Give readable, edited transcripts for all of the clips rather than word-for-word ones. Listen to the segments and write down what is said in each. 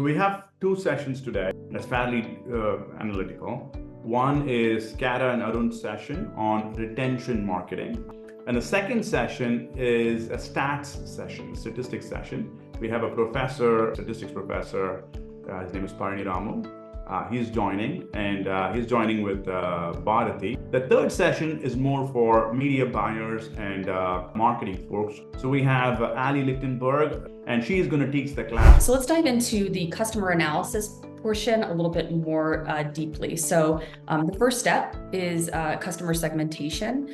So we have two sessions today that's fairly analytical. One is Cara and Arunn's session on retention marketing. And the second session is a stats session, statistics session. We have a professor, statistics professor, his name is Ramu. He's joining, and he's joining with Bharathi. The third session is more for media buyers and marketing folks. So we have Ali Lichtenberg, and she is going to teach the class. So let's dive into the customer analysis portion a little bit more deeply. So the first step is customer segmentation.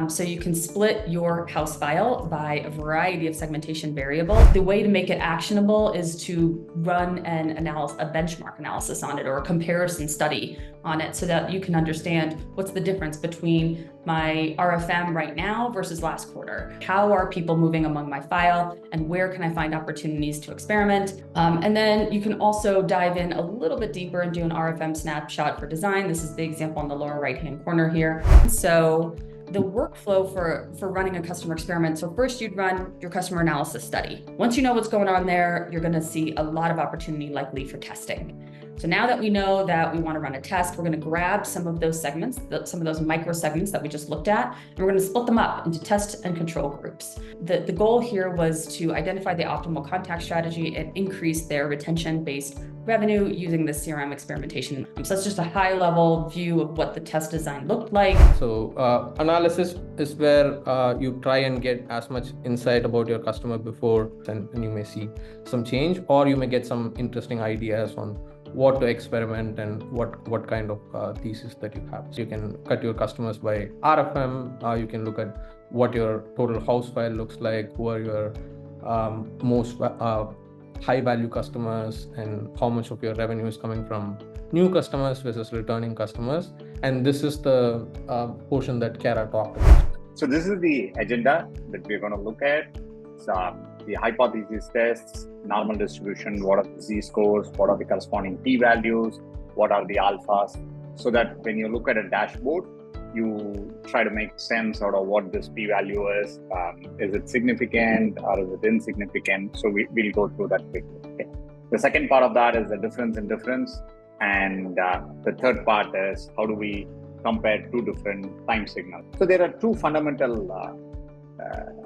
So you can split your house file by a variety of segmentation variables. The way to make it actionable is to run a benchmark analysis on it or a comparison study on it so that you can understand what's the difference between my RFM right now versus last quarter. How are people moving among my file, and where can I find opportunities to experiment? And then you can also dive in a little bit deeper and do an RFM snapshot for design. This is the example in the lower right-hand corner here. So the workflow for running a customer experiment. So first you'd run your customer analysis study. Once you know what's going on there, you're going to see a lot of opportunity likely for testing. So now that we know that we want to run a test, we're going to grab some of those segments, some of those micro segments that we just looked at, and we're going to split them up into test and control groups. The goal here was to identify the optimal contact strategy and increase their retention-based revenue using the CRM experimentation. So that's just a high-level view of what the test design looked like. So analysis is where you try and get as much insight about your customer before, and you may see some change, or you may get some interesting ideas on what to experiment and what kind of thesis that you have. So you can cut your customers by RFM. You can look at what your total house file looks like, who are your most high value customers, and how much of your revenue is coming from new customers versus returning customers. And this is the portion that Cara talked about. So this is the agenda that we're going to look at. So the hypothesis tests, normal distribution, what are the z-scores, what are the corresponding p-values, what are the alphas, so that when you look at a dashboard, you try to make sense out of what this p-value is. Is it significant or is it insignificant? So we'll go through that quickly. Okay. The second part of that is the difference in difference. And the third part is how do we compare two different time signals. So there are two fundamental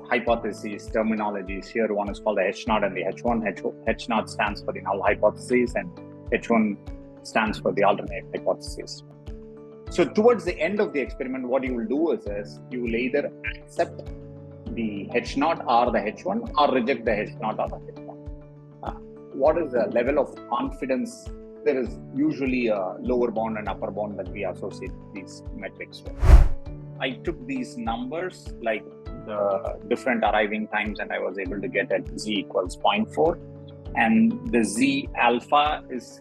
hypotheses, terminologies here. One is called the H0 and the H1. H0 stands for the null hypothesis and H1 stands for the alternate hypothesis. So towards the end of the experiment, what you will do is you will either accept the H0 or the H1 or reject the H0 or the H1. What is the level of confidence? There is usually a lower bound and upper bound that we associate these metrics with. I took these numbers like the different arriving times and I was able to get at z equals 0.4, and the z alpha is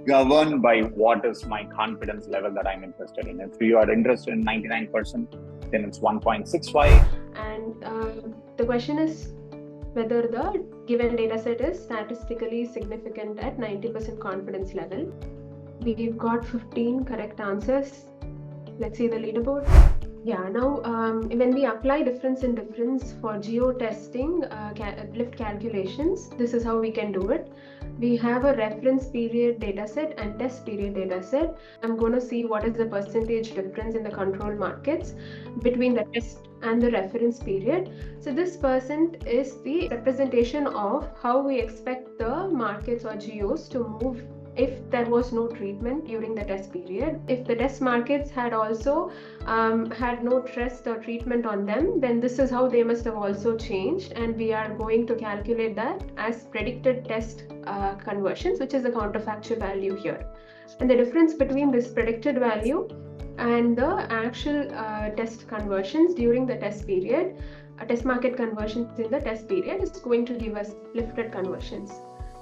governed by what is my confidence level that I'm interested in. If you are interested in 99%, then it's 1.65. And the question is whether the given data set is statistically significant at 90% confidence level. We've got 15 correct answers. Let's see the leaderboard. Yeah, now when we apply difference in difference for geo testing lift calculations, this is how we can do it. We have a reference period dataset and test period dataset. I'm going to see what is the percentage difference in the control markets between the test and the reference period. So this percent is the representation of how we expect the markets or geos to move if there was no treatment during the test period. If the test markets had also had no test or treatment on them, then this is how they must have also changed, and we are going to calculate that as predicted test conversions, which is the counterfactual value here. And the difference between this predicted value and the actual test conversions during the test period, test market conversions in the test period, is going to give us lifted conversions.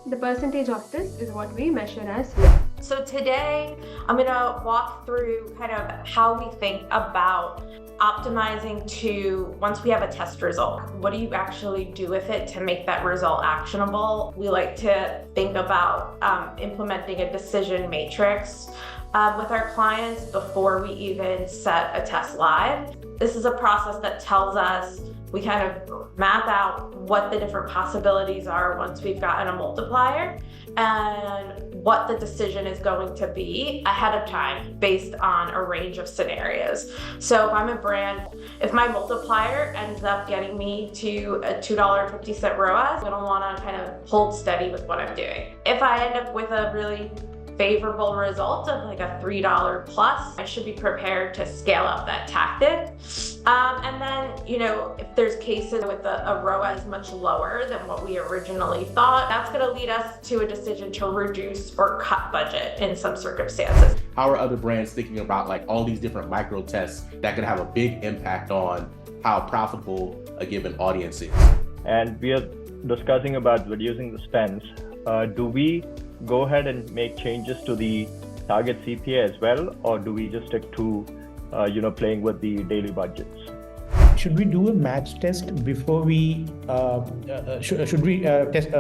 The percentage of this is what we measure as lift. So today, I'm going to walk through kind of how we think about optimizing to, once we have a test result, what do you actually do with it to make that result actionable? We like to think about implementing a decision matrix with our clients before we even set a test live. This is a process that tells us we kind of map out what the different possibilities are once we've gotten a multiplier and what the decision is going to be ahead of time based on a range of scenarios. So if I'm a brand, if my multiplier ends up getting me to a $2.50 ROAS, I'm gonna wanna kind of hold steady with what I'm doing. If I end up with a really favorable result of like a $3 plus, I should be prepared to scale up that tactic. And then, you know, if there's cases with a ROAS much lower than what we originally thought, that's going to lead us to a decision to reduce or cut budget in some circumstances. How are other brands thinking about like all these different micro tests that could have a big impact on how profitable a given audience is? And we are discussing about reducing the spends. Do we go ahead and make changes to the target CPA as well, or do we just stick to playing with the daily budgets? Should we do a match test before we should we test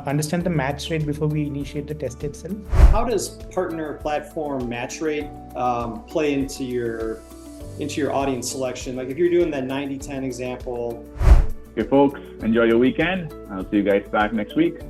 understand the match rate before we initiate the test itself? How does partner platform match rate play into your audience selection? Like if you're doing that 90-10 example. Okay, folks, enjoy your weekend. I'll see you guys back next week.